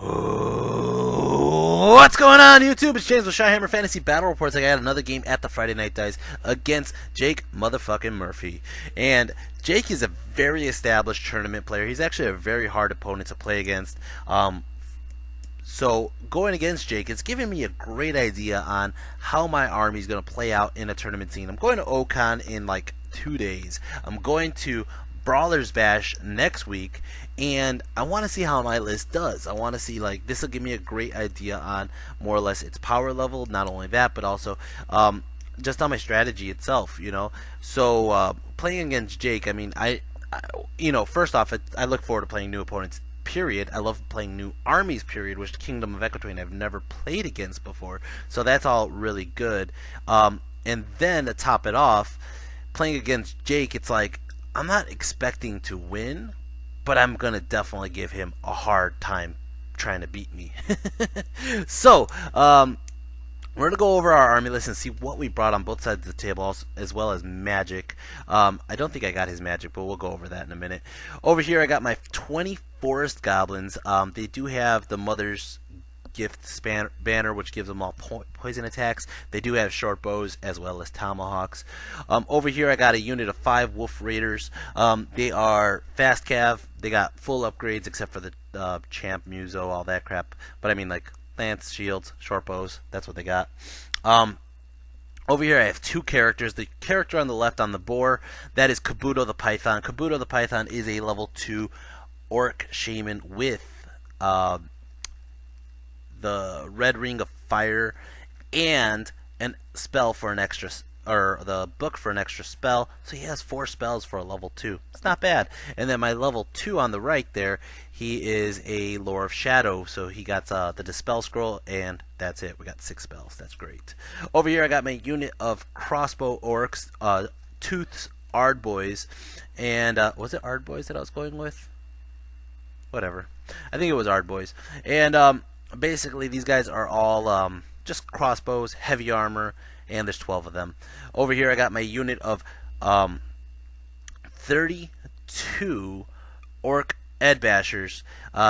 What's going on, YouTube? It's James with Shyhammer Fantasy Battle Reports. I got another game at the Friday Night Dice against Jake motherfucking Murphy. And Jake is a very established tournament player. He's actually a very hard opponent to play against. So going against Jake, it's giving me a great idea on how my army is going to play out in a tournament scene. I'm going to Ocon in like 2 days. I'm going to Brawler's Bash next week, and I want to see how my list does. I want to see, like, this will give me a great idea on more or less its power level. Not only that, but also just on my strategy itself, you know. So playing against Jake, I mean, first off, I look forward to playing new opponents. Period. I love playing new armies. Period. Which Kingdom of Equitaine I've never played against before, so that's all really good. And then to top it off, playing against Jake, it's like I'm not expecting to win, but I'm gonna definitely give him a hard time trying to beat me. So we're going to go over our army list and see what we brought on both sides of the table, as well as magic. I don't think I got his magic, but we'll go over that in a minute. Over here I got my 20 forest goblins. They do have the Mother's Gift banner, which gives them all poison attacks. They do have short bows as well as tomahawks. Over here I got a unit of 5 wolf raiders. They are fast cav. They got full upgrades except for the champ, muso, all that crap. But I mean, like, lance, shields, short bows, that's what they got. Over here I have 2 characters. The character on the left on the boar, that is Kabuto the Python. Kabuto the Python is a level 2 orc shaman with the red ring of fire and an spell for an extra, or the book for an extra spell. So he has 4 spells for a level 2. It's not bad. And then my level 2 on the right there, he is a Lore of Shadow. So he got the Dispel Scroll, and that's it. We got 6 spells. That's great. Over here I got my unit of crossbow orcs, Tooth's Ardboys. And was it Ardboys that I was going with? Whatever. I think it was Ardboys. And basically these guys are all just crossbows, heavy armor, and there's 12 of them. Over here I got my unit of 32 orc Edbashers.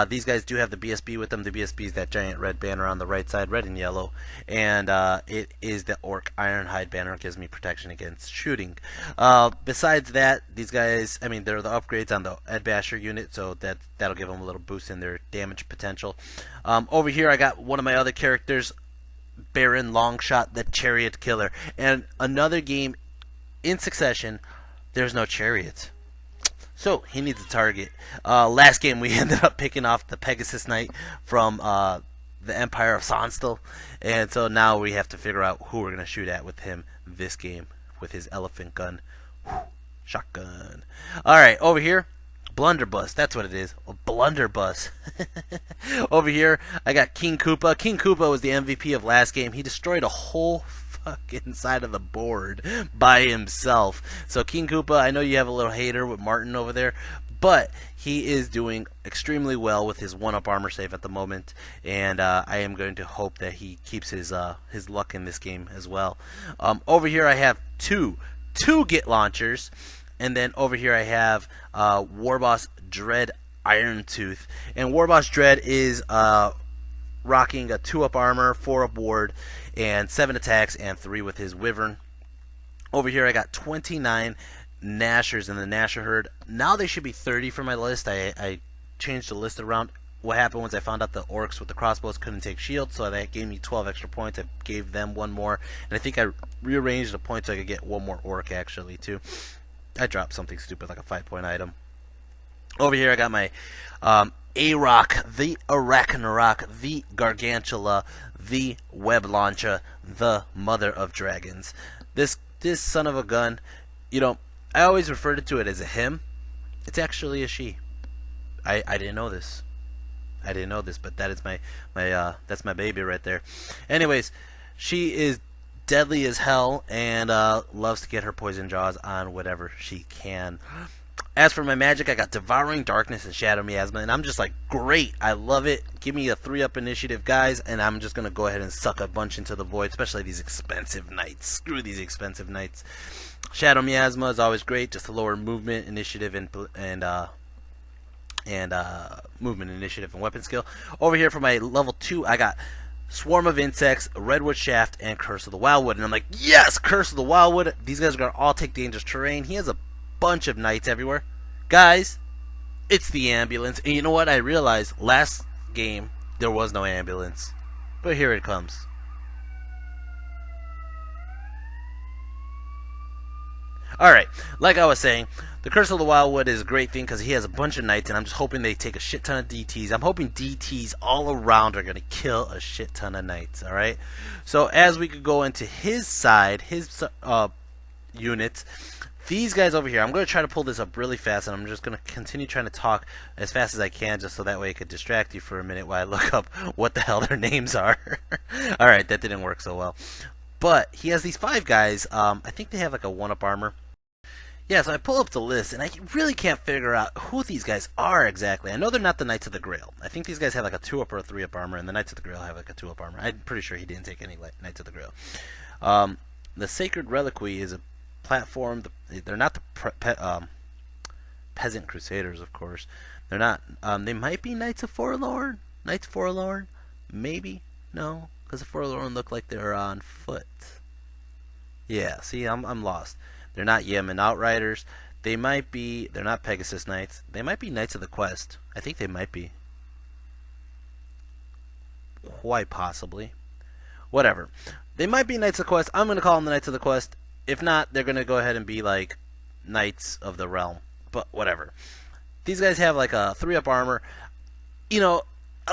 These guys do have the BSB with them. The BSB is that giant red banner on the right side, red and yellow, and it is the orc Ironhide banner. It gives me protection against shooting. Besides that, these guys, I mean, they're the upgrades on the Edbasher unit, so that'll give them a little boost in their damage potential. Over here I got one of my other characters, Baron Longshot, the Chariot Killer. And another game in succession, there's no chariots. So he needs a target. Last game we ended up picking off the Pegasus Knight from the Empire of Sonstal. And so now we have to figure out who we're going to shoot at with him this game with his elephant gun. Shotgun. Alright, over here, Blunderbuss. That's what it is. A blunderbuss. Over here, I got King Koopa. King Koopa was the MVP of last game. He destroyed a whole fucking side of the board by himself. So King Koopa, I know you have a little hater with Martin over there, but he is doing extremely well with his 1-up armor save at the moment, and I am going to hope that he keeps his luck in this game as well. Over here I have two Git launchers. And then over here I have Warboss Dread Irontooth. And Warboss Dread is rocking a 2-up armor, 4-up ward, and 7 attacks, and 3 with his Wyvern. Over here I got 29 Nashers in the Nasher herd. Now they should be 30 for my list. I changed the list around. What happened was I found out the orcs with the crossbows couldn't take shields, so that gave me 12 extra points. I gave them 1 more, and I think I rearranged the points so I could get 1 more orc actually too. I dropped something stupid like a 5-point item. Over here I got my A-Rock, the Arachnarok, the Gargantula, the Web Launcher, the Mother of Dragons. This son of a gun, you know, I always referred to it as a him. It's actually a she. I didn't know this. I didn't know this, but that is that's my baby right there. Anyways, she is deadly as hell and loves to get her poison jaws on whatever she can. As for my magic, I got Devouring Darkness and Shadow Miasma, and I'm just like, great, I love it. Give me a 3-up initiative, guys, and I'm just going to go ahead and suck a bunch into the void, especially these expensive knights. Screw these expensive knights. Shadow Miasma is always great, just to lower movement, initiative, and and movement, initiative, and weapon skill. Over here for my level 2, I got Swarm of Insects, Redwood Shaft, and Curse of the Wildwood. And I'm like, yes, Curse of the Wildwood. These guys are going to all take dangerous terrain. He has a bunch of knights everywhere. Guys, it's the ambulance. And you know what? I realized last game there was no ambulance. But here it comes. Alright, like I was saying, the Curse of the Wildwood is a great thing because he has a bunch of knights, and I'm just hoping they take a shit ton of DTs. I'm hoping DTs all around are going to kill a shit ton of knights, alright? So as we could go into his side, his units, these guys over here, I'm going to try to pull this up really fast, and I'm just going to continue trying to talk as fast as I can just so that way I could distract you for a minute while I look up what the hell their names are. Alright, that didn't work so well. But he has these 5 guys. I think they have like a 1-up armor. Yeah, so I pull up the list, and I really can't figure out who these guys are exactly. I know they're not the Knights of the Grail. I think these guys have like a 2-up or a 3-up armor, and the Knights of the Grail have like a 2-up armor. I'm pretty sure he didn't take any Knights of the Grail. The Sacred Reliquary is a platform. They're not the Peasant Crusaders, of course. They're not. They might be Knights of Forlorn. Knights Forlorn? Maybe? No, because the Forlorn look like they're on foot. Yeah, see, I'm lost. They're not Yemen Outriders. They might be. They're not Pegasus Knights. They might be Knights of the Quest. I think they might be. Quite possibly. Whatever. They might be Knights of the Quest. I'm going to call them the Knights of the Quest. If not, they're going to go ahead and be like Knights of the Realm. But whatever. These guys have like a 3-up armor. You know,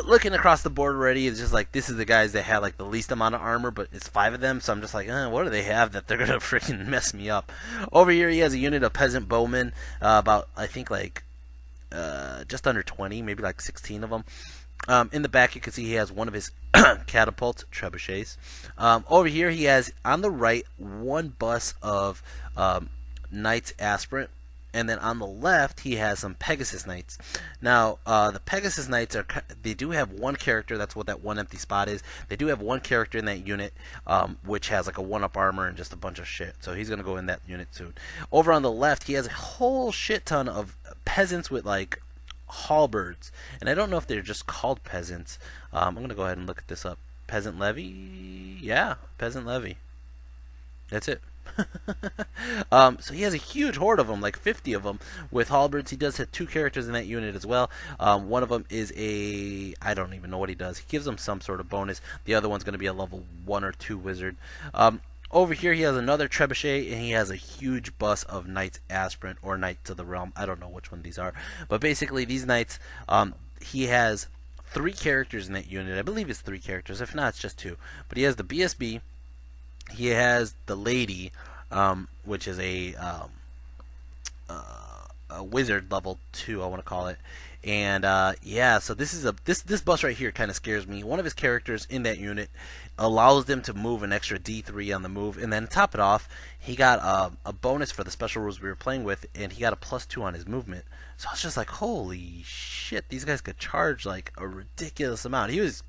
looking across the board already, it's just like this is the guys that have like the least amount of armor, but it's 5 of them, so I'm just like, what do they have that they're gonna freaking mess me up? Over here, he has a unit of peasant bowmen, about I think like just under 20, maybe like 16 of them. In the back, you can see he has one of his catapults, trebuchets. Over here, he has on the right 1 bus of Knights Aspirant. And then on the left, he has some Pegasus Knights. Now, the Pegasus Knights they do have 1 character. That's what that 1 empty spot is. They do have 1 character in that unit, which has like a 1-up armor and just a bunch of shit. So he's gonna go in that unit soon. Over on the left, he has a whole shit ton of peasants with like halberds, and I don't know if they're just called peasants. I'm gonna go ahead and look at this up. Peasant levy, yeah, peasant levy. That's it. So he has a huge horde of them, like 50 of them, with halberds. He does have 2 characters in that unit as well. One of them is I don't even know what he does. He gives them some sort of bonus. The other one's going to be a level 1 or 2 wizard. Over here he has another trebuchet, and he has a huge bus of Knights Aspirant or Knights of the Realm. I don't know which one these are, but basically these knights, he has 3 characters in that unit. I believe it's 3 characters. If not, it's just 2. But he has the BSB. He has the Lady, which is a wizard level 2, I want to call it. And yeah, so this is this bus right here kind of scares me. One of his characters in that unit allows them to move an extra D3 on the move, and then to top it off, he got a bonus for the special rules we were playing with, and he got a +2 on his movement. So I was just like, holy shit, these guys could charge like a ridiculous amount. He was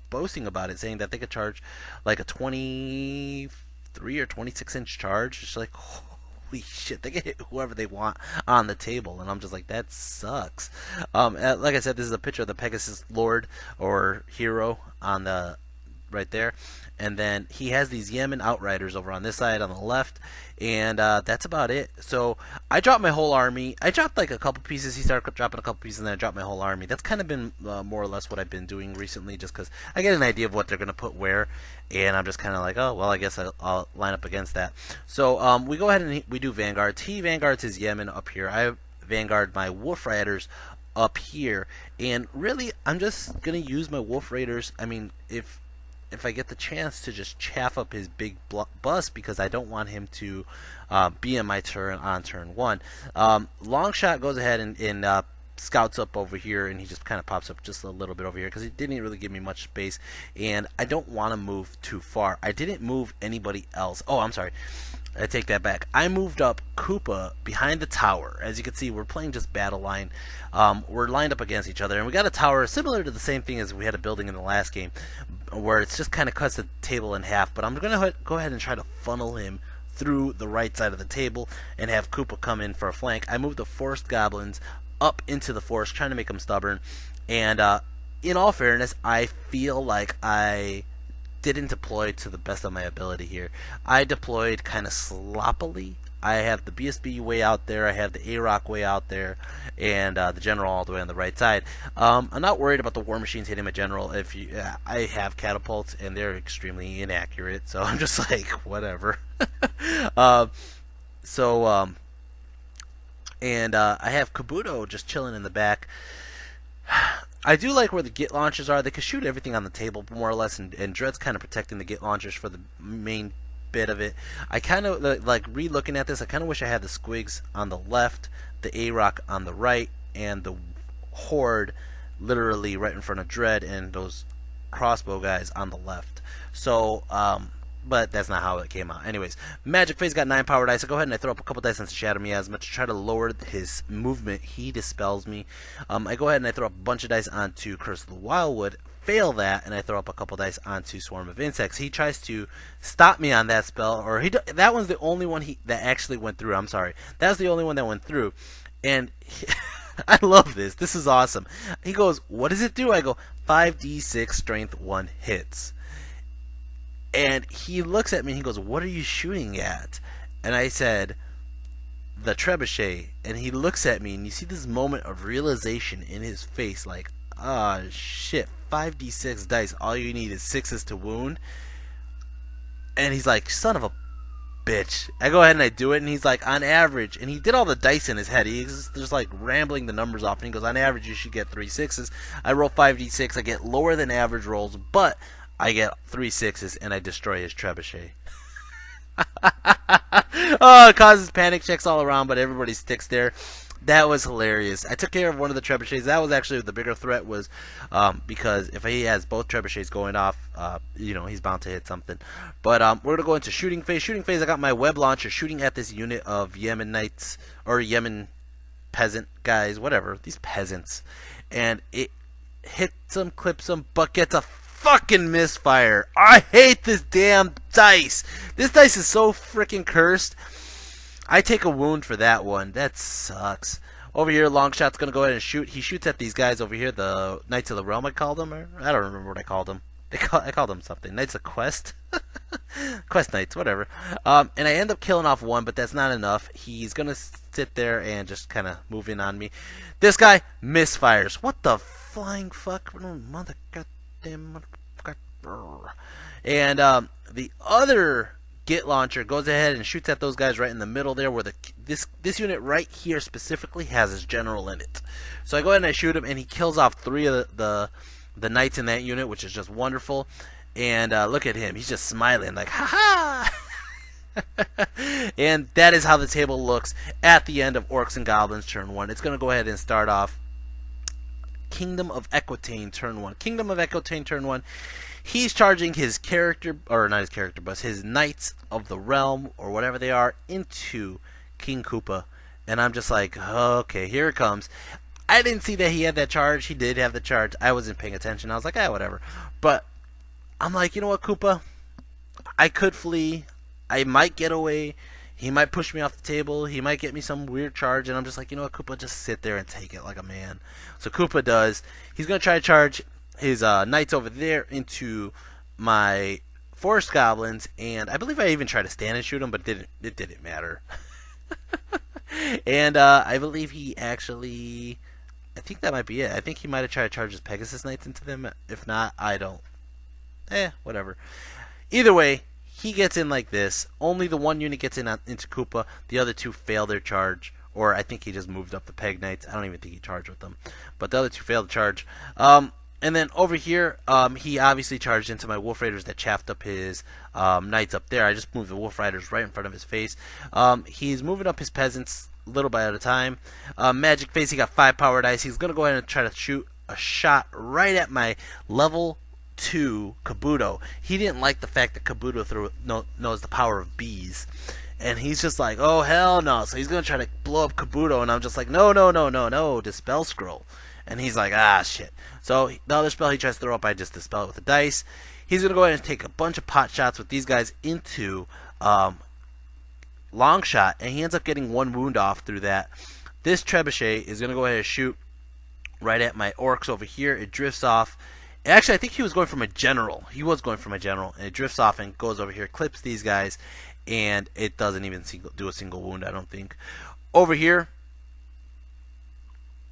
boasting about it, saying that they could charge like a 23 or 26-inch charge. It's like, holy shit, they can hit whoever they want on the table, and I'm just like, that sucks. Like I said, this is a picture of the Pegasus Lord or hero on the right there, and then he has these Yemen Outriders over on this side on the left, and that's about it. So I dropped my whole army. I dropped like a couple pieces. He started dropping a couple pieces, and then I dropped my whole army. That's kind of been more or less what I've been doing recently, just because I get an idea of what they're going to put where, and I'm just kind of like, oh, well, I guess I'll line up against that. So we go ahead and we do Vanguards. He Vanguards his Yemen up here. I Vanguard my Wolf Riders up here, and really I'm just going to use my Wolf Raiders. I mean, if I get the chance to just chaff up his big bus, because I don't want him to be in my turn on turn 1. Longshot goes ahead and scouts up over here, and he just kind of pops up just a little bit over here because he didn't really give me much space, and I don't want to move too far. I didn't move anybody else. Oh, I'm sorry. I take that back. I moved up Koopa behind the tower. As you can see, we're playing just battle line. We're lined up against each other, and we got a tower similar to the same thing as we had a building in the last game, where it's just kind of cuts the table in half. But I'm going to go ahead and try to funnel him through the right side of the table and have Koopa come in for a flank. I moved the Forest Goblins up into the forest, trying to make them stubborn. And in all fairness, I feel like I didn't deploy to the best of my ability here. I deployed kind of sloppily. I have the BSB way out there, I have the A-Rock way out there, and the General all the way on the right side. I'm not worried about the War Machines hitting my General. I have catapults, and they're extremely inaccurate, so I'm just like, whatever. I have Kabuto just chilling in the back. I do like where the Git launchers are. They can shoot everything on the table, more or less, and Dread's kind of protecting the Git launchers for the main bit of it. I kind of, like, re-looking at this, I kind of wish I had the Squigs on the left, the A-Rock on the right, and the Horde literally right in front of Dread, and those crossbow guys on the left. So, but that's not how it came out. Anyways, Magic Face got 9 power dice. I go ahead and I throw up a couple dice into Shadow Miasma to try to lower his movement. He dispels me. I go ahead and I throw up a bunch of dice onto Curse of the Wildwood. Fail that, and I throw up a couple dice onto Swarm of Insects. He tries to stop me on that spell, or that one's the only one that actually went through. I'm sorry. That's the only one that went through. And I love this. This is awesome. He goes, what does it do? I go, 5d6 strength 1 hits. And he looks at me and he goes, what are you shooting at? And I said, the trebuchet. And he looks at me and you see this moment of realization in his face, like, ah, shit, 5d6 dice, all you need is 6s to wound. And he's like, son of a bitch. I go ahead and I do it, and he's like, on average, and he did all the dice in his head. He's just like rambling the numbers off, and he goes, on average, you should get 3 6s. I roll 5d6, I get lower than average rolls, but I get 3 6s, and I destroy his trebuchet. Oh, it causes panic checks all around, but everybody sticks there. That was hilarious. I took care of one of the trebuchets. That was actually the bigger threat, was because if he has both trebuchets going off, he's bound to hit something. But we're going to go into shooting phase. Shooting phase, I got my web launcher shooting at this unit of Yemen Knights, or Yemen peasant guys, whatever, these peasants. And it hits them, clips them, but gets a fucking misfire. I hate this damn dice. This dice is so freaking cursed. I take a wound for that one. That sucks. Over here, Longshot's going to go ahead and shoot. He shoots at these guys over here, the Knights of the Realm, I called them. Or I don't remember what I called them. I called them something. Knights of Quest? Quest Knights, whatever. And I end up killing off one, but that's not enough. He's going to sit there and just kind of move in on me. This guy misfires. What the flying fuck? Mother goddamn motherfucker. And the other Git launcher goes ahead and shoots at those guys right in the middle there, where this unit right here specifically has his general in it. So I go ahead and I shoot him, and he kills off 3 of the knights in that unit, which is just wonderful. And look at him, he's just smiling like, ha ha. And that is how the table looks at the end of Orcs and Goblins turn 1. It's going to go ahead and start off Kingdom of Equitaine turn 1. Kingdom of Equitaine turn 1. He's charging his character, or not his character, but his Knights of the Realm, or whatever they are, into King Koopa. And I'm just like, okay, here it comes. I didn't see that he had that charge. He did have the charge. I wasn't paying attention. I was like, whatever. But I'm like, you know what, Koopa? I could flee. I might get away. He might push me off the table. He might get me some weird charge. And I'm just like, you know what, Koopa? Just sit there and take it like a man. So Koopa does. He's going to try to charge his Knights over there into my Forest Goblins, and I believe I even tried to stand and shoot him, but it didn't matter. And I believe he actually, I think that might be it. I think he might have tried to charge his Pegasus Knights into them. If not, I don't. Whatever. Either way, he gets in like this. Only the one unit gets in into Koopa. The other 2 fail their charge. Or I think he just moved up the Peg Knights. I don't even think he charged with them. But the other 2 failed the charge. And then over here, he obviously charged into my Wolf Raiders that chaffed up his Knights up there. I just moved the Wolf Riders right in front of his face. He's moving up his Peasants little bit at a time. Magic Face, he got 5 power dice. He's going to go ahead and try to shoot a shot right at my level 2 Kabuto. He didn't like the fact that Kabuto knows the power of bees. And he's just like, oh, hell no. So he's going to try to blow up Kabuto. And I'm just like, no, Dispel Scroll. And he's like, ah, shit. So the other spell he tries to throw up, I just dispel it with the dice. He's going to go ahead and take a bunch of pot shots with these guys into Longshot. And he ends up getting 1 wound off through that. This trebuchet is going to go ahead and shoot right at my orcs over here. It drifts off. Actually, I think he was going from a general. He was going from a general, and it drifts off and goes over here, clips these guys, and it doesn't even do a single wound, I don't think. Over here,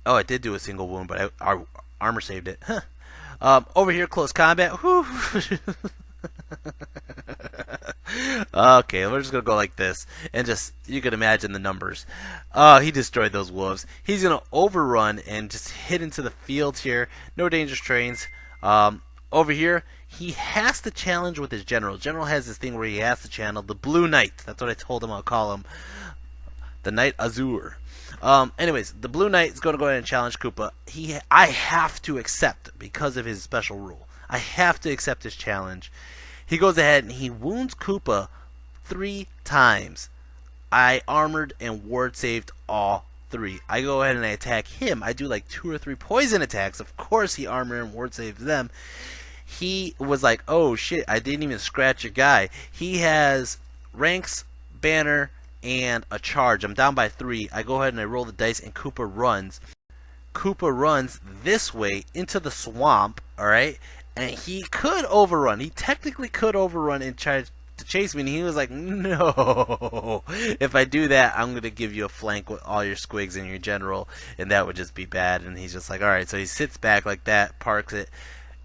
oh, it did do a single wound, but our armor saved it. Over here, close combat. Okay, we're just gonna go like this, and just, you can imagine the numbers. He destroyed those wolves. He's gonna overrun and just hit into the fields here. No dangerous trains. Over here, he has to challenge with his general. General has this thing where he has to channel the Blue Knight. That's what I told him I'll call him. The Knight Azure. Anyways, the Blue Knight is going to go ahead and challenge Koopa. I have to accept because of his special rule. I have to accept his challenge. He goes ahead and he wounds Koopa 3 times. I armored and ward saved all 3. I go ahead and I attack him. I do like 2 or 3 poison attacks. Of course he armored and ward saves them. He was like, oh shit, I didn't even scratch your guy. He has ranks, banner, and a charge. I'm down by 3. I go ahead and I roll the dice, and Koopa runs. Koopa runs this way into the swamp, alright? And he could overrun. He technically could overrun and try to chase me, and he was like, no. If I do that, I'm going to give you a flank with all your squigs and your general, and that would just be bad. And he's just like, alright. So he sits back like that, parks it.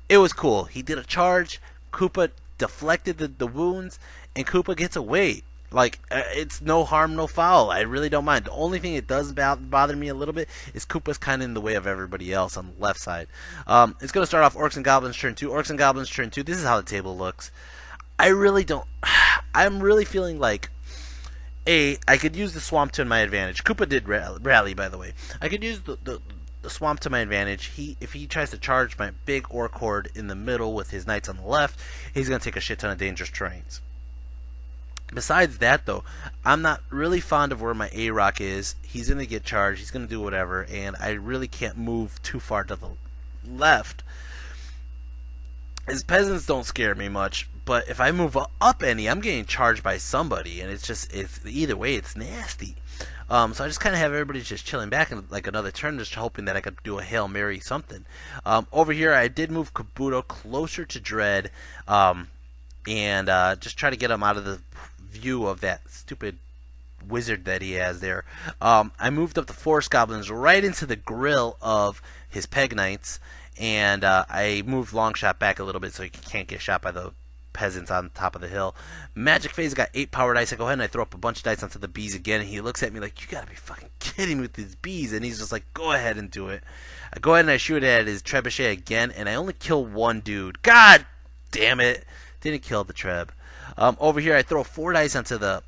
It was cool. He did a charge. Koopa deflected the wounds, and Koopa gets away. Like, it's no harm, no foul. I really don't mind. The only thing that does bother me a little bit is Koopa's kind of in the way of everybody else on the left side. It's going to start off Orcs and Goblins turn 2. Orcs and Goblins turn 2. This is how the table looks. I really don't... I'm really feeling like... I could use the swamp to my advantage. Koopa did rally, by the way. I could use the swamp to my advantage. If he tries to charge my big orc horde in the middle with his knights on the left, he's going to take a shit ton of dangerous terrains. Besides that, though, I'm not really fond of where my A-Rock is. He's going to get charged. He's going to do whatever, and I really can't move too far to the left. His peasants don't scare me much, but if I move up any, I'm getting charged by somebody, and it's either way, it's nasty. So I just kind of have everybody just chilling back and like another turn, just hoping that I could do a Hail Mary something. Over here, I did move Kabuto closer to Dread, and just try to get him out of the view of that stupid wizard that he has there. I moved up the Forest Goblins right into the grill of his Peg Knights, and I moved Longshot back a little bit so he can't get shot by the peasants on top of the hill. Magic Phase got 8 power dice. I go ahead and I throw up a bunch of dice onto the bees again, and he looks at me like, you gotta be fucking kidding me with these bees, and he's just like, go ahead and do it. I go ahead and I shoot at his trebuchet again, and I only kill 1 dude. God damn it! Didn't kill the treb. Over here, I throw 4 dice onto the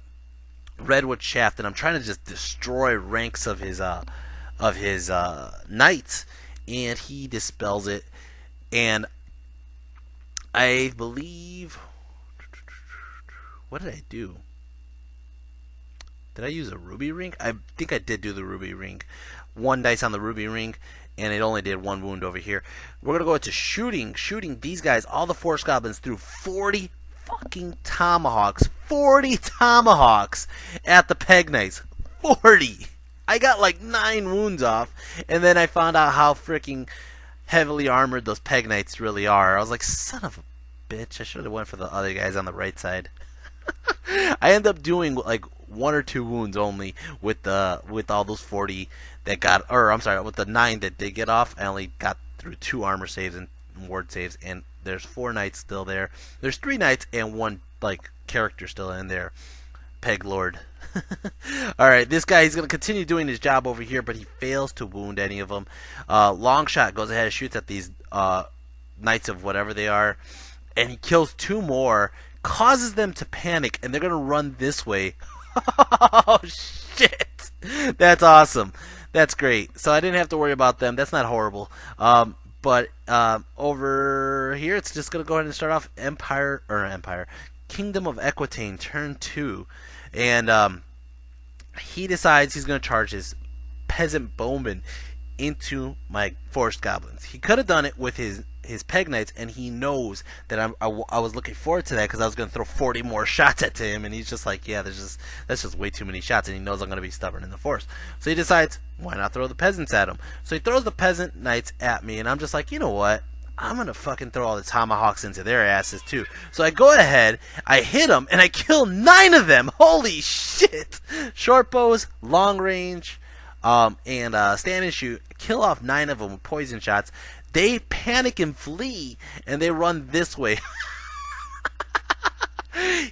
redwood shaft, and I'm trying to just destroy ranks of his knights, and he dispels it. And I believe, what did I do? Did I use a ruby ring? I think I did do the ruby ring. 1 dice on the ruby ring, and it only did 1 wound over here. We're gonna go into shooting these guys, all the Forest Goblins, through 40 fucking tomahawks. 40 tomahawks at the Peg Knights. 40. I got like 9 wounds off, and then I found out how freaking heavily armored those Peg Knights really are. I was like, son of a bitch, I should have went for the other guys on the right side. I end up doing like 1 or 2 wounds only with all those 40 that got, or I'm sorry, with the 9 that did get off. I only got through 2 armor saves and ward saves, and there's 4 knights still there. There's 3 knights and 1 like character still in there. Peg Lord. Alright, this guy, he's going to continue doing his job over here, but he fails to wound any of them. Longshot goes ahead and shoots at these knights of whatever they are, and he kills 2 more, causes them to panic, and they're going to run this way. Oh, shit. That's awesome. That's great. So I didn't have to worry about them. That's not horrible. But over here, it's just going to go ahead and start off Kingdom of Equitaine, turn 2. And he decides he's going to charge his peasant bowman into my forest goblins. He could have done it with his peg knights, and he knows that I was looking forward to that because I was going to throw 40 more shots at him, and he's just like, yeah, that's just way too many shots, and he knows I'm going to be stubborn in the forest. So he decides, why not throw the peasants at him? So he throws the peasant knights at me, and I'm just like, you know what? I'm going to fucking throw all the tomahawks into their asses too. So I go ahead, I hit them, and I kill 9 of them. Holy shit! Short bows, long range, and stand and shoot. Kill off 9 of them with poison shots. They panic and flee, and they run this way.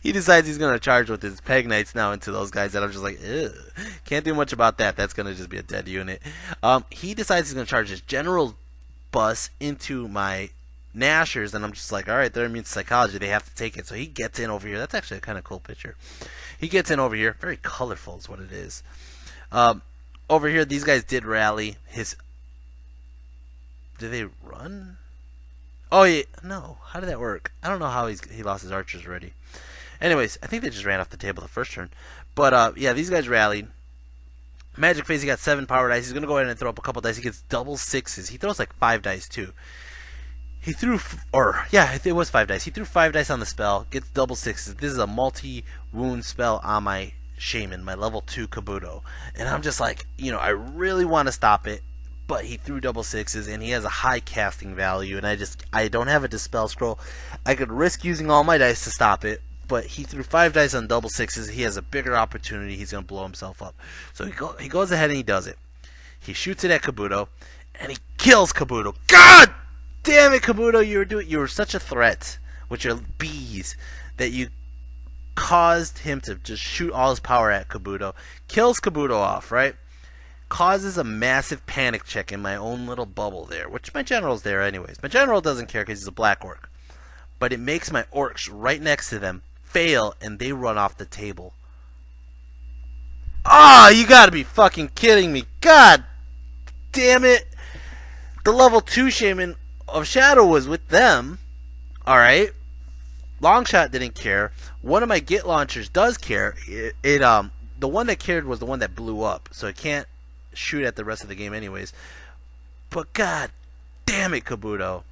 He decides he's going to charge with his peg knights now into those guys, and I'm just like, ugh. Can't do much about that. That's going to just be a dead unit. He decides he's going to charge his general bus into my Nashers, and I'm just like, alright, they're immune to psychology. They have to take it. So he gets in over here. That's actually a kind of cool picture. He gets in over here. Very colorful is what it is. Over here, these guys did rally. Did they run? Oh, yeah. No. How did that work? I don't know how he lost his archers already. Anyways, I think they just ran off the table the first turn. But, yeah, these guys rallied. Magic Phase, he got 7 power dice. He's going to go ahead and throw up a couple dice. He gets double 6s. He throws like 5 dice, too. He threw, it was 5 dice. He threw 5 dice on the spell, gets double 6s. This is a multi-wound spell on my Shaman, my level 2 Kabuto. And I'm just like, I really want to stop it. But he threw double 6s, and he has a high casting value, and I don't have a Dispel Scroll. I could risk using all my dice to stop it, but he threw 5 dice on double 6s. He has a bigger opportunity. He's going to blow himself up. So he goes ahead and he does it. He shoots it at Kabuto, and he kills Kabuto. God damn it, Kabuto! You were such a threat with your bees that you caused him to just shoot all his power at Kabuto. Kills Kabuto off, right? Causes a massive panic check in my own little bubble there, which my general's there anyways. My general doesn't care because he's a black orc. But it makes my orcs right next to them fail, and they run off the table. Ah, you gotta be fucking kidding me. God damn it. The level 2 Shaman of Shadow was with them. Alright. Longshot didn't care. One of my Git launchers does care. The one that cared was the one that blew up, so it can't shoot at the rest of the game anyways. But god damn it, Kabuto.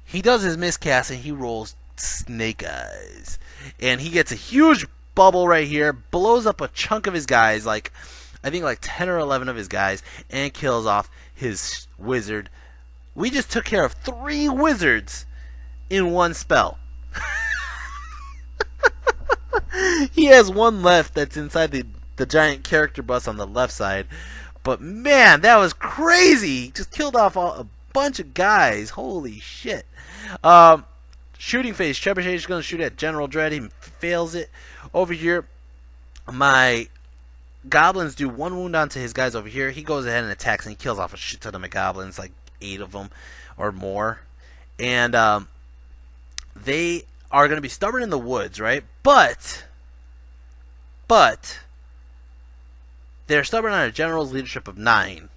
He does his miscast and he rolls Snake Eyes. And he gets a huge bubble right here, blows up a chunk of his guys, I think like 10 or 11 of his guys, and kills off his wizard. We just took care of 3 wizards in one spell. He has one left that's inside the giant character bus on the left side. But man, that was crazy. He just killed off a bunch of guys. Holy shit. Shooting phase. Trebuchet is going to shoot at General Dread. He fails it. Over here, my goblins do 1 wound onto his guys over here. He goes ahead and attacks, and he kills off a shit ton of my goblins, like 8 of them or more. And they are going to be stubborn in the woods, right? But they're stubborn on a general's leadership of 9.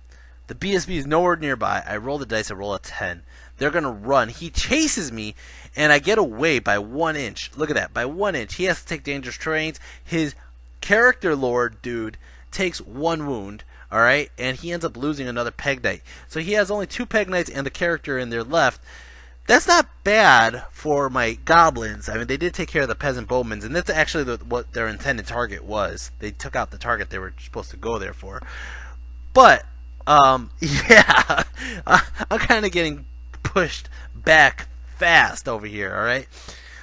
The BSB is nowhere nearby. I roll the dice. I roll a 10. They're going to run. He chases me, and I get away by 1 inch. Look at that. By 1 inch. He has to take dangerous terrains. His character lord dude takes 1 wound, alright? And he ends up losing another Peg Knight. So he has only 2 Peg Knights and the character in there left. That's not bad for my goblins. I mean, they did take care of the peasant bowmans, and that's actually what their intended target was. They took out the target they were supposed to go there for. But, yeah, I'm kind of getting pushed back fast over here, alright?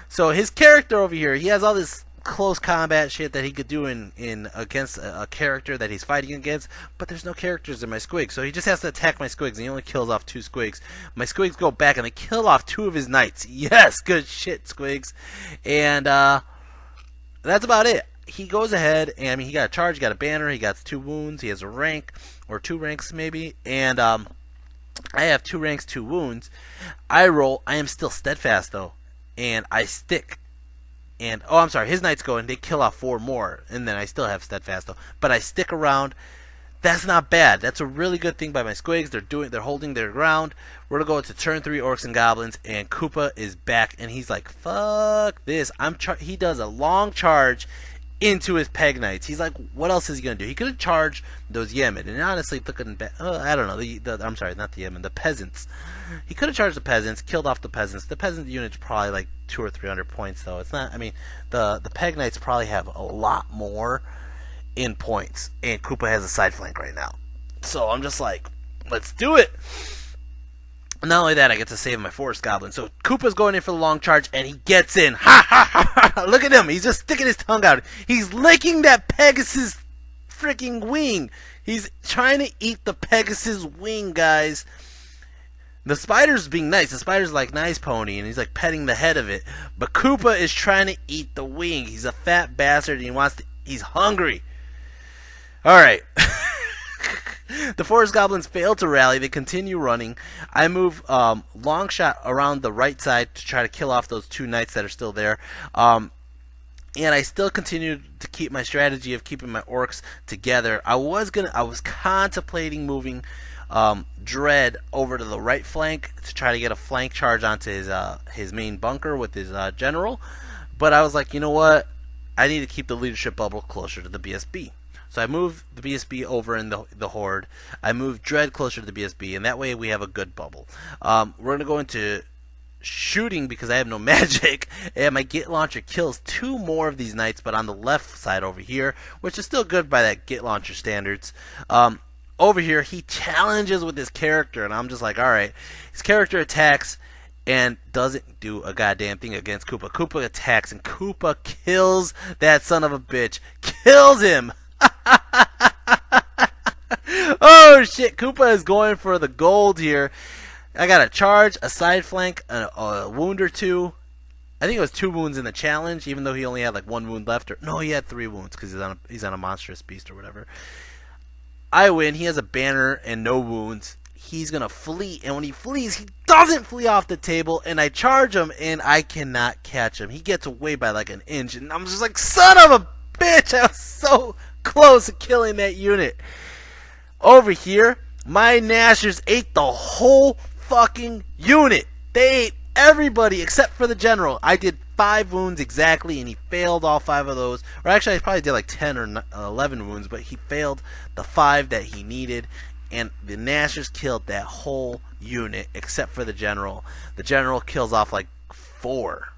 So his character over here, he has all this close combat shit that he could do in against a character that he's fighting against, but there's no characters in my squigs, so he just has to attack my squigs, and he only kills off 2 squigs. My squigs go back and they kill off 2 of his knights. Yes, good shit, squigs. And that's about it. He goes ahead, and I mean, he got a charge, he got a banner, he got 2 wounds, he has a rank, or 2 ranks maybe, and I have 2 ranks, 2 wounds. I roll. I am still steadfast though, and I stick. And, oh, I'm sorry, his knights go and they kill off 4 more, and then I still have steadfast though. But I stick around. That's not bad. That's a really good thing by my squigs. They're holding their ground. We're gonna go into turn 3 orcs and goblins, and Koopa is back, and he's like, "Fuck this!" He does a long charge into his peg knights. He's like, what else is he gonna do? He could have charged those Yemen, and honestly, looking back, I don't know. I'm sorry, not the Yemen, the peasants. He could have charged the peasants, killed off the peasants. The peasant unit's probably like 200 or 300 points, though. It's not. I mean, the peg knights probably have a lot more in points, and Koopa has a side flank right now. So I'm just like, let's do it. Not only that, I get to save my forest goblin. So Koopa's going in for the long charge, and he gets in. Ha ha ha ha! Look at him. He's just sticking his tongue out. He's licking that Pegasus freaking wing. He's trying to eat the Pegasus wing, guys. The spider's being nice. The spider's like, nice pony, and he's like petting the head of it. But Koopa is trying to eat the wing. He's a fat bastard, and he's hungry. Alright. The forest goblins fail to rally. They continue running. I move long shot around the right side to try to kill off those two knights that are still there. And I still continue to keep my strategy of keeping my orcs together. I was contemplating moving Dread over to the right flank to try to get a flank charge onto his main bunker with his general. But I was like, you know what? I need to keep the leadership bubble closer to the BSB. So I moved the BSB over in the Horde. I moved Dread closer to the BSB, and that way we have a good bubble. We're going to go into shooting because I have no magic, and my Git Launcher kills two more of these knights, but on the left side over here, which is still good by that Git Launcher standards. Over here, he challenges with his character, and I'm just like, alright. His character attacks and doesn't do a goddamn thing against Koopa. Koopa attacks, and Koopa kills that son of a bitch. Kills him! Oh shit, Koopa is going for the gold here. I got a charge, a side flank, a wound or two. I think it was 2 wounds in the challenge, even though he only had like 1 wound left. No, he had 3 wounds because he's on a monstrous beast or whatever. I win. He has a banner and no wounds. He's gonna flee, and when he flees, he doesn't flee off the table, and I charge him, and I cannot catch him. He gets away by like an inch, and I'm just like, son of a bitch! I was so close to killing that unit. Over here, my Nashers ate the whole fucking unit. They ate everybody except for the general. I did 5 wounds exactly, and he failed all 5 of those. Or actually, I probably did like 10 or 11 wounds, but he failed the 5 that he needed. And the Nashers killed that whole unit except for the general. The general kills off like 4.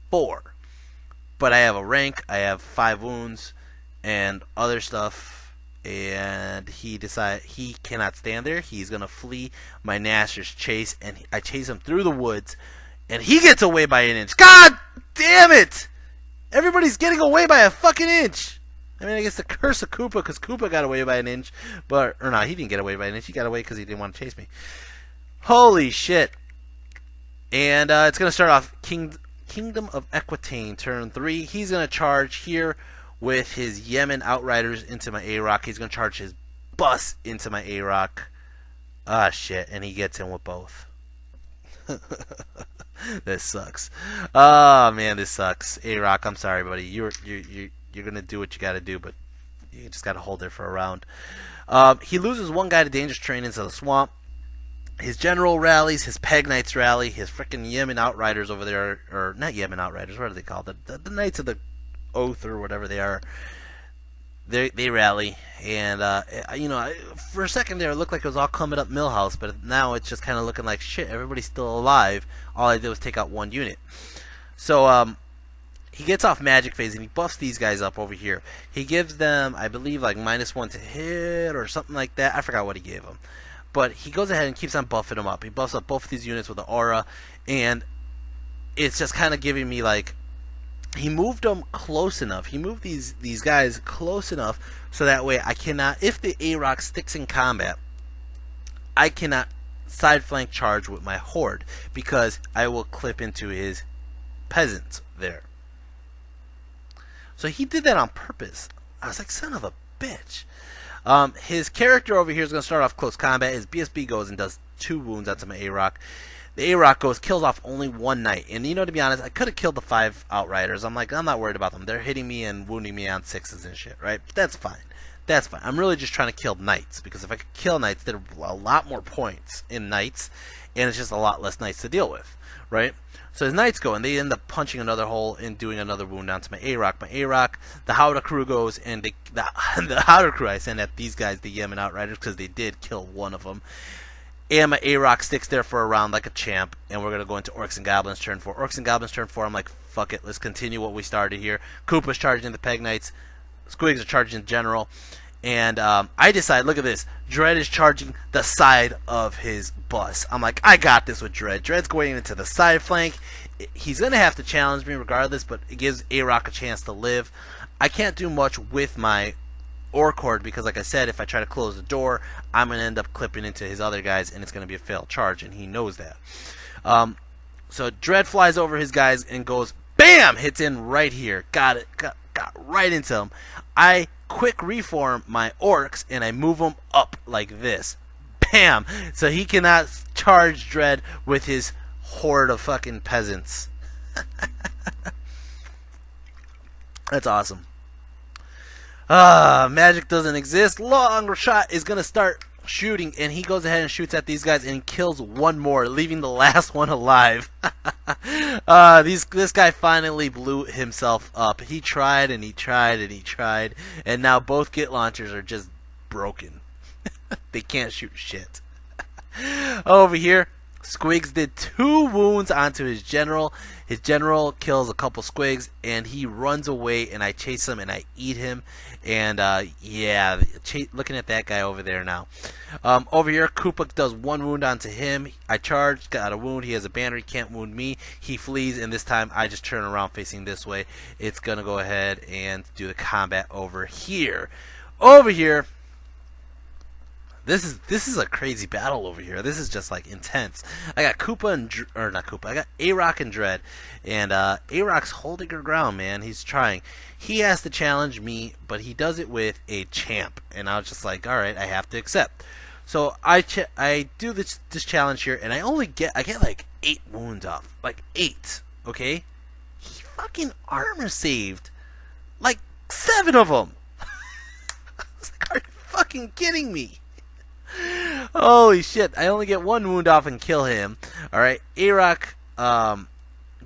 But I have a rank, I have 5 wounds, and other stuff, and he decides he cannot stand there. He's gonna flee my Nashers chase, and I chase him through the woods, and he gets away by an inch. God damn it! Everybody's getting away by a fucking inch. I mean, I guess the curse of Koopa, because Koopa got away by an inch, or no, he didn't get away by an inch. He got away because he didn't want to chase me. Holy shit! And it's gonna start off Kingdom of Equitaine, turn 3. He's gonna charge here with his Yemen Outriders into my A-Rock. He's going to charge his bus into my A-Rock. Ah, shit. And he gets in with both. This sucks. Oh, man, this sucks. A-Rock, I'm sorry, buddy. You're going to do what you got to do, but you just got to hold there for a round. He loses 1 guy to Dangerous Terrain into the swamp. His general rallies, his Peg Knights rally, his freaking Yemen Outriders over there, or not Yemen Outriders, what are they called? The Knights of the Oath or whatever they are, they rally, and you know, for a second there it looked like it was all coming up Millhouse, but now it's just kind of looking like shit. Everybody's still alive. All I did was take out 1 unit. So he gets off magic phase and he buffs these guys up over here. He gives them, I believe, like -1 to hit or something like that. I forgot what he gave them, but he goes ahead and keeps on buffing them up. He buffs up both of these units with the aura, and it's just kind of giving me like, he moved them close enough. He moved these guys close enough so that way I cannot, if the A-Rock sticks in combat, I cannot side flank charge with my Horde because I will clip into his peasants there. So he did that on purpose. I was like, son of a bitch. His character over here is going to start off close combat. His BSB goes and does 2 wounds onto my A-Rock. The A-Rock goes, kills off only 1 knight. And you know, to be honest, I could have killed the 5 Outriders. I'm like, I'm not worried about them. They're hitting me and wounding me on 6s and shit, right? But that's fine. That's fine. I'm really just trying to kill knights. Because if I could kill knights, there are a lot more points in knights. and it's just a lot less knights to deal with, right? So his knights go, and they end up punching another hole and doing another wound onto my A-Rock. My A-Rock, the Howdah crew goes, and the Howdah crew I send at these guys, the Yemen Outriders, because they did kill one of them. And my A-Rock sticks there for a round like a champ, and we're going to go into Orcs and Goblins turn 4. Orcs and Goblins turn 4, I'm like, fuck it, let's continue what we started here. Koopa's charging the Peg Knights, Squigs are charging General, and I decide, look at this, Dread is charging the side of his bus. I'm like, I got this with Dread. Dread's going into the side flank. He's going to have to challenge me regardless, but it gives A-Rock a chance to live. I can't do much with my Orc Horde because, like I said, if I try to close the door, I'm going to end up clipping into his other guys, and it's going to be a failed charge, and he knows that. So Dread flies over his guys and goes, BAM! Hits in right here. Got it. Got right into him. I quick reform my Orcs, and I move them up like this. BAM! So he cannot charge Dread with his horde of fucking peasants. That's awesome. Magic doesn't exist. Long shot is gonna start shooting, and he goes ahead and shoots at these guys and kills one more, leaving the last one alive. This guy finally blew himself up. He tried and he tried and he tried, and now both Git launchers are just broken. They can't shoot shit. Over here, Squigs did 2 wounds onto his general. His general kills a couple Squigs, and he runs away, and I chase him, and I eat him. And, yeah, looking at that guy over there now. Over here, Koopa does 1 wound onto him. I charge, got a wound. He has a banner. He can't wound me. He flees, and this time I just turn around facing this way. It's going to go ahead and do the combat over here. Over here, this is a crazy battle over here. This is just like intense. I got Koopa and not Koopa. I got A-Rock and Dread, and A-Rock's holding her ground, man. He's trying. He has to challenge me, but he does it with a champ, and I was just like, all right, I have to accept. So I do this challenge here, and I get like 8 wounds off, like 8. Okay, he fucking armor saved like 7 of them. I was like, are you fucking kidding me? Holy shit, I only get 1 wound off and kill him. Alright, A-Rock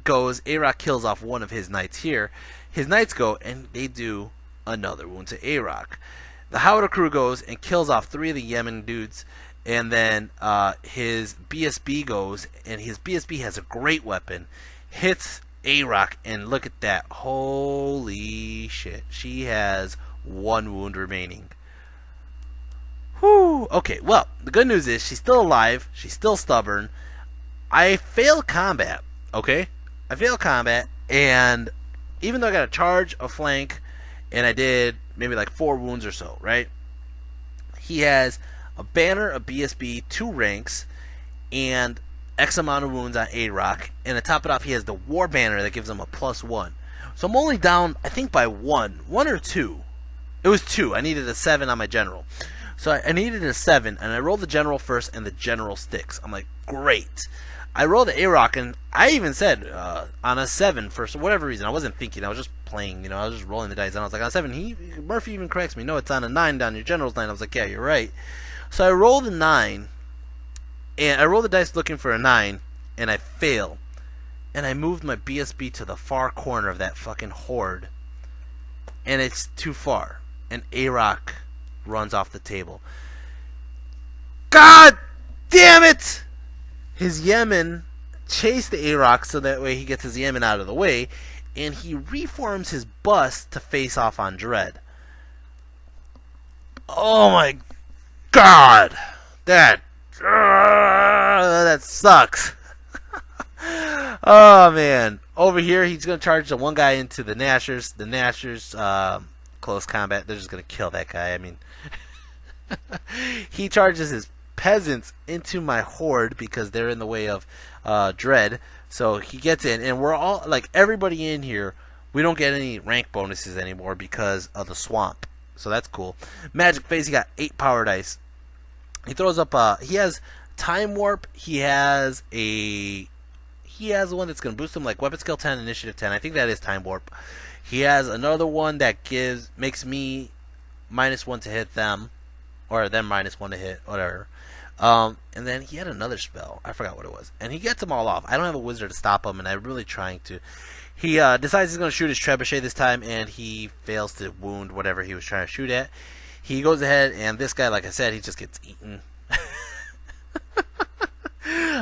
goes. A-Rock kills off one of his knights here. His knights go, and they do another wound to A-Rock. The Howdah crew goes and kills off 3 of the Yemen dudes. And then his BSB goes, and his BSB has a great weapon. Hits A-Rock, and look at that. Holy shit. She has 1 wound remaining. Whew. Okay, well, the good news is she's still alive. She's still stubborn. I failed combat, okay? I failed combat, and even though I got a charge, a flank, and I did maybe like 4 wounds or so, right? He has a banner, a BSB, 2 ranks, and X amount of wounds on A-Rock. And to top it off, he has the war banner that gives him a +1. So I'm only down, I think, by 1 or 2. It was 2. I needed a 7 on my general. So I needed a 7, and I rolled the general first, and the general sticks. I'm like, great. I rolled the A-Rock, and I even said on a 7 for whatever reason. I wasn't thinking. I was just playing. You know, I was just rolling the dice, and I was like, on a 7. Murphy even corrects me. No, it's on a 9 down your general's 9. I was like, yeah, you're right. So I rolled a 9, and I rolled the dice looking for a 9, and I fail. And I moved my BSB to the far corner of that fucking horde, and it's too far. And A-Rock runs off the table. God damn it! His Yemen chased the A-Rock so that way he gets his Yemen out of the way, and he reforms his bus to face off on Dread. Oh my god! That sucks. Oh man. Over here he's gonna charge the one guy into the Nashers. The Nashers, close combat, they're just gonna kill that guy. I mean, he charges his peasants into my horde because they're in the way of Dread. So he gets in, and we're all like, everybody in here, we don't get any rank bonuses anymore because of the swamp. So that's cool. Magic phase, he got 8 power dice. He throws up he has time warp. He has one that's gonna boost him, like weapon skill 10, initiative 10. I think that is time warp. He has another one that makes me -1 to hit them, or them -1 to hit, whatever. And then he had another spell. I forgot what it was. And he gets them all off. I don't have a wizard to stop him, and I'm really trying to. He decides he's going to shoot his trebuchet this time, and he fails to wound whatever he was trying to shoot at. He goes ahead, and this guy, like I said, he just gets eaten.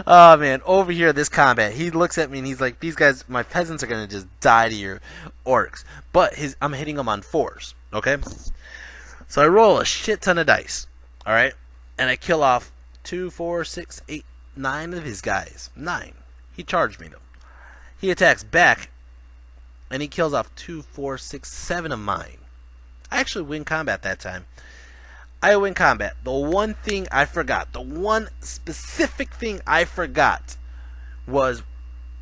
Oh, man. Over here, this combat, he looks at me, and he's like, these guys, my peasants are going to just die to your orcs. But I'm hitting them on 4s, okay? So I roll a shit ton of dice, all right? And I kill off 2, 4, 6, 8, 9 of his guys. 9. He charged me, though. He attacks back, and he kills off 2, 4, 6, 7 of mine. I actually win combat that time. I win combat. The one thing I forgot, the one specific thing I forgot was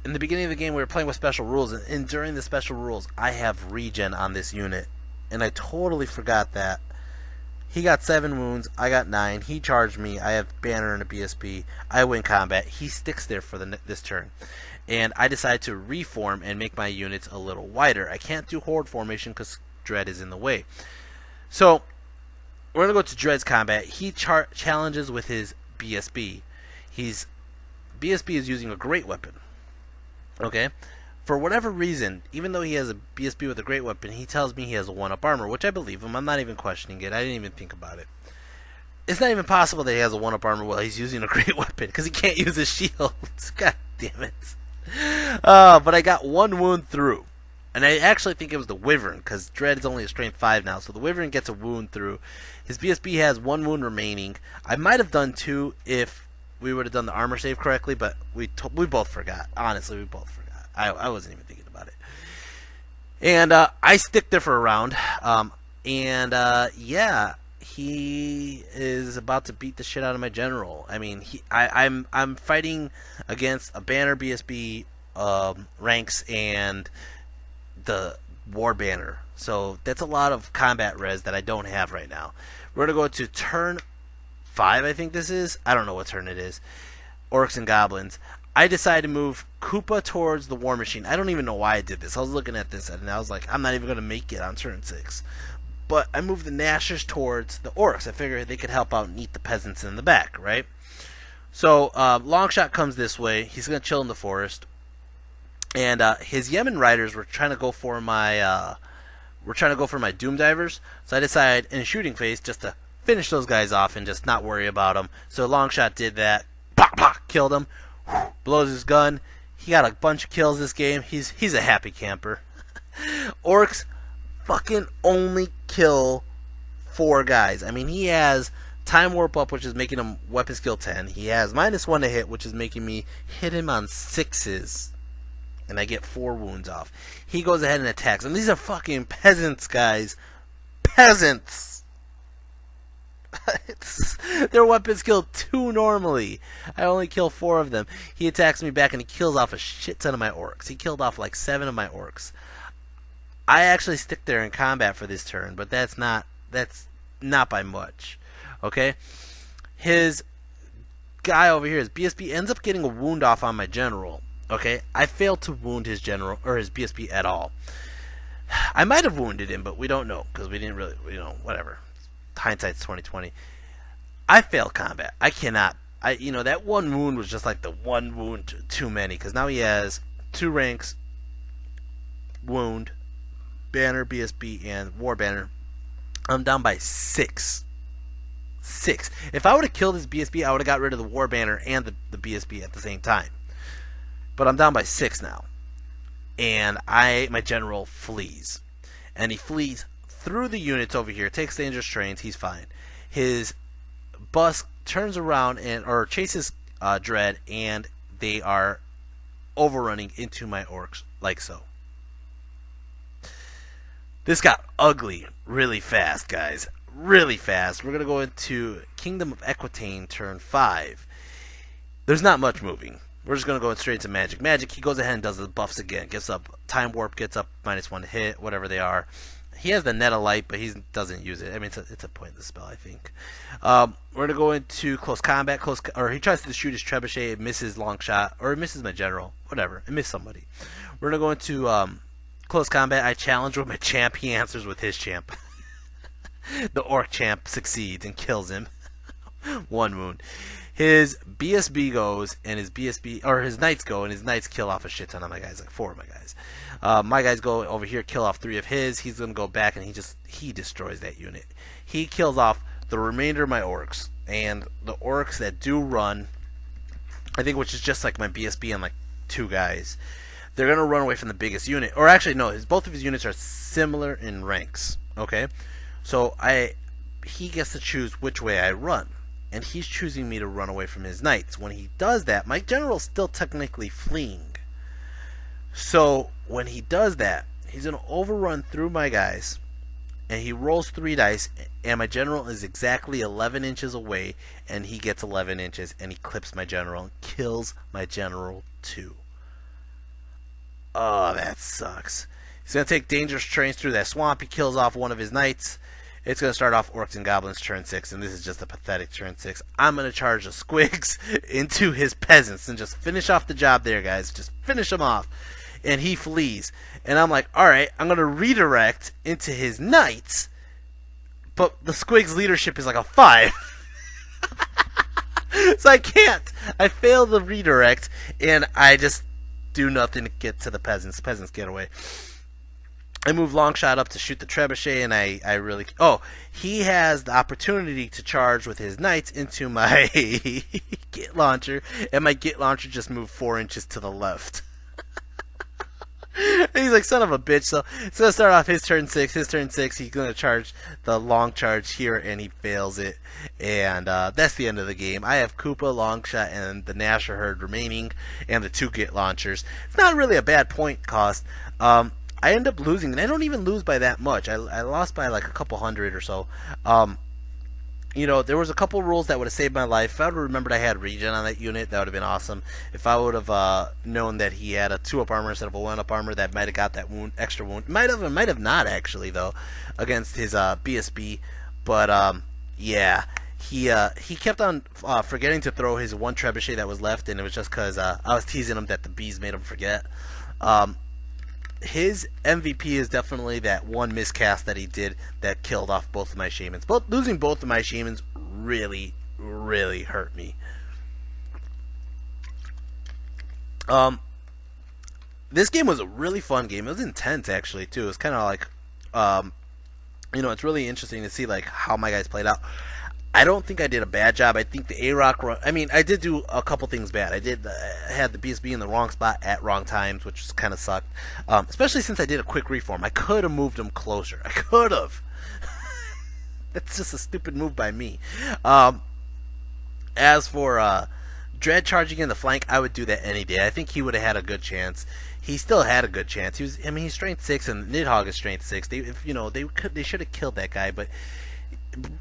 in the beginning of the game we were playing with special rules, and during the special rules I have regen on this unit, and I totally forgot that. He got 7 wounds, I got 9, he charged me, I have banner and a BSB, I win combat, he sticks there for this turn. And I decide to reform and make my units a little wider. I can't do horde formation because Dread is in the way. So we're going to go to Dread's combat. He challenges with his BSB. BSB is using a great weapon. Okay? For whatever reason, even though he has a BSB with a great weapon, he tells me he has a 1-up armor, which I believe him. I'm not even questioning it. I didn't even think about it. It's not even possible that he has a 1-up armor while he's using a great weapon, because he can't use his shield. God damn it. But I got 1 wound through. And I actually think it was the Wyvern, because Dread is only a strength 5 now, so the Wyvern gets a wound through. His BSB has 1 wound remaining. I might have done 2 if we would have done the armor save correctly, but we both forgot. Honestly, we both forgot. I wasn't even thinking about it. And I stick there for a round. Yeah, he is about to beat the shit out of my general. I mean, I'm fighting against a banner BSB ranks and the war banner, so that's a lot of combat res that I don't have right now. We're gonna go to turn 5, I think this is. I don't know what turn it is. Orcs and Goblins. I decided to move Koopa towards the war machine. I don't even know why I did this. I was looking at this and I was like, I'm not even gonna make it on turn 6. But I moved the Nashers towards the Orcs. I figured they could help out and eat the peasants in the back, right? So Longshot comes this way. He's gonna chill in the forest. And his Yemen riders were trying to go for my Doom Divers. So I decided in a shooting phase just to finish those guys off and just not worry about them. So Longshot did that. Pop, pop, killed him. Blows his gun. He got a bunch of kills this game. He's a happy camper. Orcs fucking only kill 4 guys. I mean, he has Time Warp up, which is making him weapon skill 10. He has -1 to hit, which is making me hit him on 6s. And I get 4 wounds off. He goes ahead and attacks. And these are fucking peasants, guys. Peasants! Their weapons kill 2 normally. I only kill 4 of them. He attacks me back and he kills off a shit ton of my orcs. He killed off like 7 of my orcs. I actually stick there in combat for this turn, but that's not by much. Okay? His guy over here, his BSB, ends up getting a wound off on my general. Okay, I failed to wound his general or his BSB at all. I might have wounded him, but we don't know because we didn't really, whatever. Hindsight's 2020. I failed combat. I cannot. That 1 wound was just like the 1 wound too many because now he has 2 ranks, wound, banner, BSB, and war banner. I'm down by 6. 6. If I would have killed his BSB, I would have got rid of the war banner and the BSB at the same time. But I'm down by 6 now. And my general flees. And he flees through the units over here, takes dangerous trains, he's fine. His bus turns around or chases Dread, and they are overrunning into my orcs like so. This got ugly really fast, guys. Really fast. We're going to go into Kingdom of Equitaine turn 5. There's not much moving. We're just going to go straight into magic. Magic, he goes ahead and does the buffs again. Gets up Time Warp, gets up -1 to hit, whatever they are. He has the Net of Light, but he doesn't use it. I mean, it's a pointless spell, I think. We're going to go into close combat. Or he tries to shoot his trebuchet. It misses Longshot. Or it misses my general. Whatever. It missed somebody. We're going to go into close combat. I challenge with my champ. He answers with his champ. The Orc champ succeeds and kills him. 1 wound. his BSB goes, and his BSB or his knights go, and his knights kill off a shit ton of my guys, like 4 of my guys. My guys go over here, kill off 3 of his. He's gonna go back, and he destroys that unit. He kills off the remainder of my orcs, and the orcs that do run, I think, which is just like my BSB and like 2 guys. They're gonna run away from the biggest unit, or actually no, both of his units are similar in ranks. Okay, so he gets to choose which way I run, and he's choosing me to run away from his knights. When he does that, my general's still technically fleeing. So when he does that, he's gonna overrun through my guys, and he rolls 3 dice, and my general is exactly 11 inches away, and he gets 11 inches, and he clips my general and kills my general too. Oh, that sucks. He's going to take dangerous trains through that swamp. He kills off one of his knights. It's going to start off Orcs and Goblins turn 6, and this is just a pathetic turn 6. I'm going to charge the squigs into his peasants and just finish off the job there, guys. Just finish him off. And he flees. And I'm like, alright, I'm going to redirect into his knights, but the squigs leadership is like a 5. So I can't. I fail the redirect, and I just do nothing to get to the peasants. Peasants get away. I move Longshot up to shoot the trebuchet, and I really... Oh, he has the opportunity to charge with his knights into my Git launcher, and my Git launcher just moved 4 inches to the left. And he's like, son of a bitch. So it's going to start off his turn 6. His turn 6, he's going to charge the long charge here, and he fails it. And that's the end of the game. I have Koopa, Longshot, and the Nasher Herd remaining, and the 2 Git launchers. It's not really a bad point cost. I end up losing, and I don't even lose by that much. I lost by like a couple hundred or so. You know, there was a couple rules that would have saved my life. If I would have remembered I had regen on that unit, that would have been awesome. If I would have known that he had a 2-up armor instead of a 1-up armor, that might have got that wound, extra wound. Might have not actually though, against his BSB. But yeah, he kept on forgetting to throw his 1 trebuchet that was left, and it was just because I was teasing him that the bees made him forget. His MVP is definitely that 1 miscast that he did that killed off both of my shamans. Losing both of my shamans really, really hurt me. This game was a really fun game. It was intense actually too. It was kind of like, you know, it's really interesting to see like how my guys played out. I don't think I did a bad job. I think the A-Rock run... I mean, I did do a couple things bad. I had the BSB in the wrong spot at wrong times, which kind of sucked. Especially since I did a quick reform. I could have moved him closer. I could have. That's just a stupid move by me. As for Dread charging in the flank, I would do that any day. I think he would have had a good chance. He still had a good chance. He's strength 6, and Nidhogg is strength 6. They should have killed that guy, but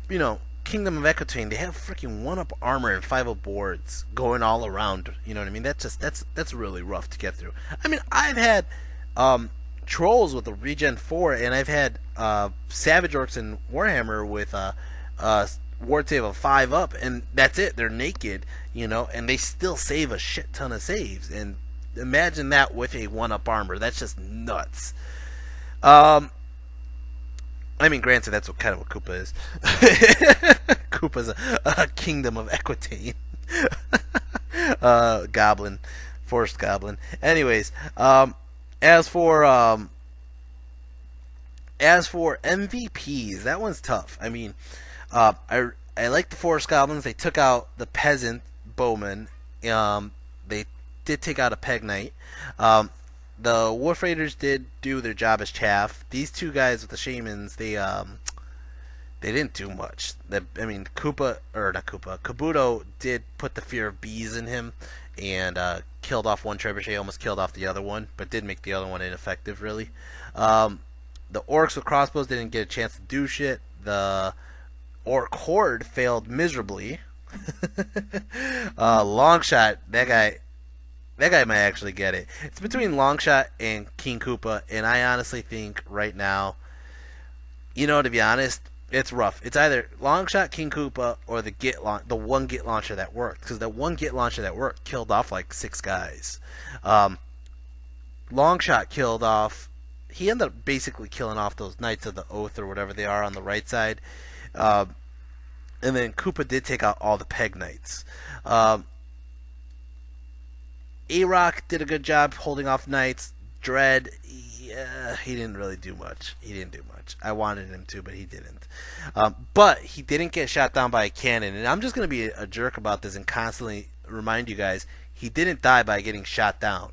you know, Kingdom of Equitaine, they have freaking 1-up armor and 5-up boards going all around. You know what I mean? That's really rough to get through. I mean, I've had trolls with a regen 4, and I've had Savage Orcs and Warhammer with ward save of 5-up, and that's it. They're naked, you know, and they still save a shit ton of saves. And imagine that with a 1-up armor. That's just nuts. I mean, granted, that's kind of what Koopa is. Koopa's a Kingdom of Equitaine. Goblin. Forced Goblin. Anyways, as for MVPs, that one's tough. I mean, I like the Forest Goblins. They took out the Peasant Bowman. They did take out a Peg Knight. The Wolf Raiders did do their job as chaff. These 2 guys with the Shamans, they didn't do much. Kabuto did put the fear of bees in him, and killed off 1 trebuchet, almost killed off the other one, but did make the other one ineffective, really. The Orcs with crossbows didn't get a chance to do shit. The Orc Horde failed miserably. Longshot, that guy might actually get it. It's between Longshot and King Koopa, and I honestly think right now, you know, to be honest, it's rough. It's either Longshot, King Koopa, or the 1 Git launcher that worked, because the 1 Git launcher that worked killed off like 6 guys. Longshot killed off... He ended up basically killing off those Knights of the Oath or whatever they are on the right side. And then Koopa did take out all the Peg Knights. Um, A-Rock did a good job holding off Knights. Dread, yeah, he didn't really do much. He didn't do much. I wanted him to, but he didn't. But he didn't get shot down by a cannon. And I'm just going to be a jerk about this and constantly remind you guys, he didn't die by getting shot down.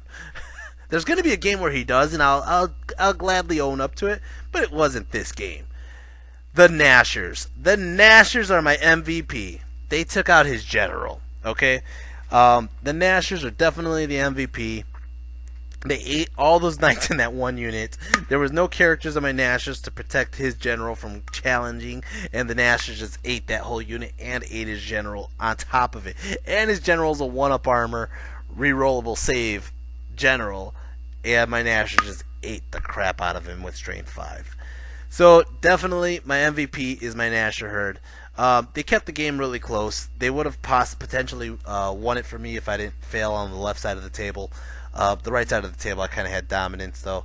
There's going to be a game where he does, and I'll gladly own up to it, but it wasn't this game. The Nashers. The Nashers are my MVP. They took out his general, okay? The Nashers are definitely the MVP. They ate all those knights in that one unit. There was no characters on my Nashers to protect his general from challenging, and the Nashers just ate that whole unit and ate his general on top of it. And his general's a 1-up armor, rerollable save general, and my Nashers just ate the crap out of him with strength 5. So definitely my MVP is my Nasher herd. They kept the game really close. They would have potentially won it for me if I didn't fail on the left side of the table. The right side of the table I kind of had dominance though.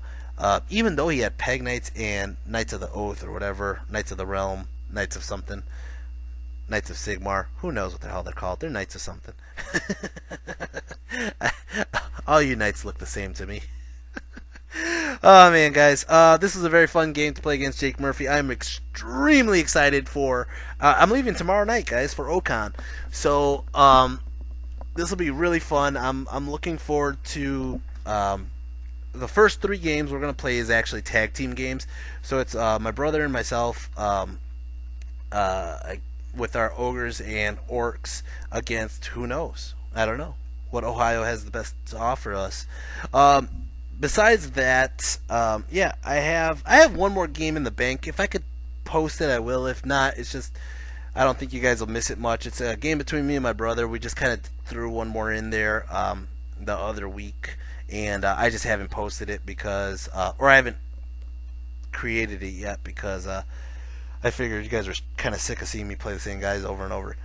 Even though he had Peg Knights and Knights of the Oath or whatever, Knights of the Realm, Knights of something, Knights of Sigmar, who knows what the hell they're called. They're Knights of something. All you Knights look the same to me. Oh man, guys, this was a very fun game to play against Jake Murphy. I'm extremely excited for. I'm leaving tomorrow night, guys, for Ocon. So this will be really fun. I'm looking forward to. The first 3 games we're gonna play is actually tag team games. So it's my brother and myself with our ogres and orcs against who knows. I don't know what Ohio has the best to offer us. Besides that, yeah, I have one more game in the bank. If I could post it, I will. If not, it's just I don't think you guys will miss it much. It's a game between me and my brother. We just kind of threw one more in there the other week, and I just haven't posted it because, or I haven't created it yet because I figured you guys are kind of sick of seeing me play the same guys over and over.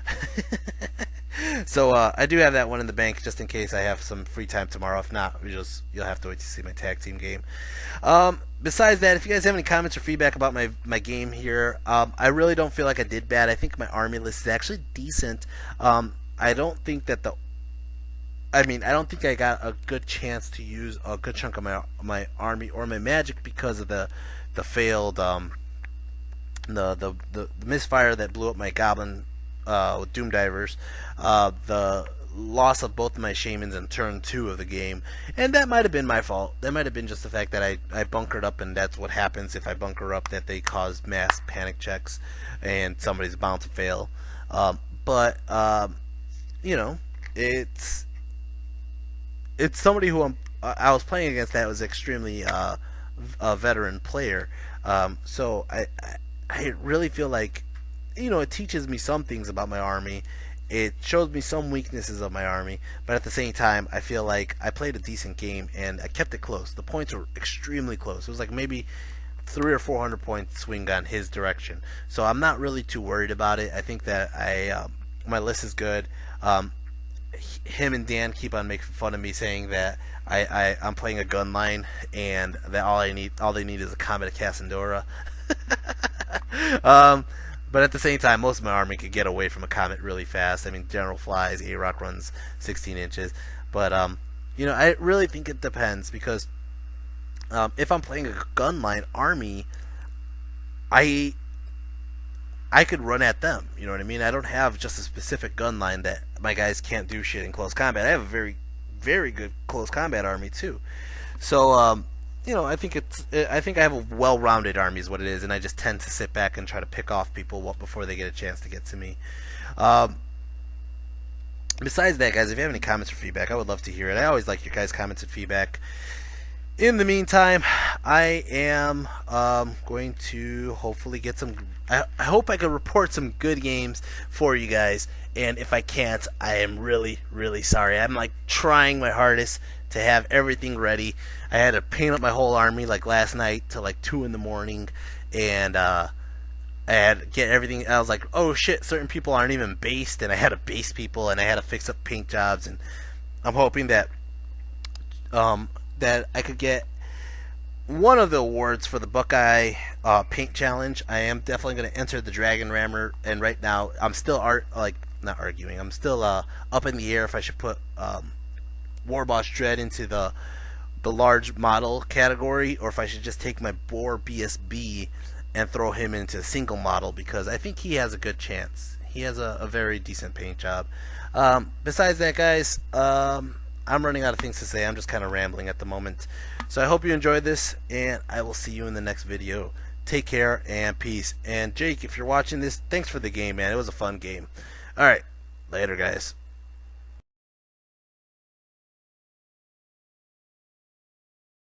So I do have that one in the bank just in case I have some free time tomorrow. If not, you'll have to wait to see my tag team game. Besides that, if you guys have any comments or feedback about my game here, I really don't feel like I did bad. I think my army list is actually decent. I don't think that I don't think I got a good chance to use a good chunk of my army or my magic because of the failed the misfire that blew up my goblin Doom Divers, the loss of both of my shamans in turn 2 of the game, and that might have been my fault. That might have been just the fact that I bunkered up, and that's what happens if I bunker up, that they cause mass panic checks and somebody's bound to fail. But you know, it's somebody who I was playing against that was extremely a veteran player. So I really feel like, you know, it teaches me some things about my army. It shows me some weaknesses of my army, but at the same time, I feel like I played a decent game and I kept it close. The points were extremely close. It was like maybe 300 or 400 points swing on his direction. So I'm not really too worried about it. I think that my list is good. Him and Dan keep on making fun of me, saying that I'm playing a gun line and that all they need is a Comet of Cassandora. But at the same time, most of my army could get away from a comet really fast. I mean, General flies, A-Rock runs 16 inches. But, you know, I really think it depends because if I'm playing a gunline army, I could run at them. You know what I mean? I don't have just a specific gunline that my guys can't do shit in close combat. I have a very, very good close combat army, too. So, you know, I think I have a well-rounded army is what it is, and I just tend to sit back and try to pick off people before they get a chance to get to me. Besides that, guys, if you have any comments or feedback, I would love to hear it. I always like your guys' comments and feedback. In the meantime, I am going to hopefully get some. I hope I can report some good games for you guys, and if I can't, I am really, really sorry. I'm like trying my hardest to have everything ready. I had to paint up my whole army like last night till like 2 in the morning, and I had to get everything. I was like, oh shit, certain people aren't even based, and I had to base people, and I had to fix up paint jobs, and I'm hoping that that I could get one of the awards for the Buckeye paint challenge. I am definitely going to enter the Dragon Rammer, and right now I'm still not arguing. I'm still up in the air if I should put Warboss Dread into the large model category, or if I should just take my Boar BSB and throw him into single model, because I think he has a good chance. He has a very decent paint job. Besides that, guys, I'm running out of things to say. I'm just kind of rambling at the moment. So I hope you enjoyed this, and I will see you in the next video. Take care and peace. And Jake, if you're watching this, thanks for the game, man. It was a fun game. Alright, later, guys.